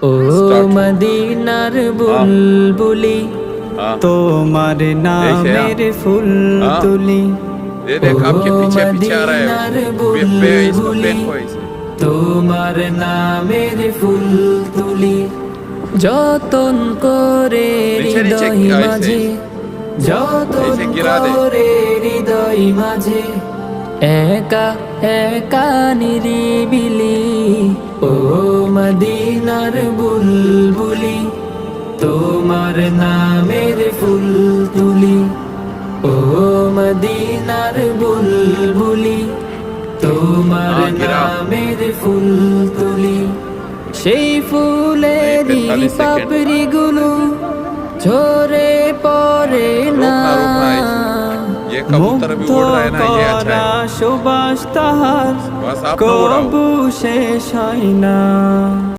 ও মদিনার বুলবুলি তোমার নামের ফুল তুলি। ये देख आपके पीछे पीछे आ रहा है इसको पेन को ऐसे তোমার নামের ফুল তুলি যতন করে হৃদয় মাঝে, যতন করে হৃদয় মাঝে একা একা নিরিবিলি। ও মদিনার বুলবুলি তোমার নামের ফুল তুলি। ও মদিনার বুলবুলি তোমার নামের ফুল তুলি। সেই ফুলেরই পাপড়ি গুলো ঝরে পড়ে না, ये कबूतर भी उड़ रहा है ना, ये अच्छा है। সুবাস তাহার बस आप तो उड़ाओ। কবু শেষ হয় না।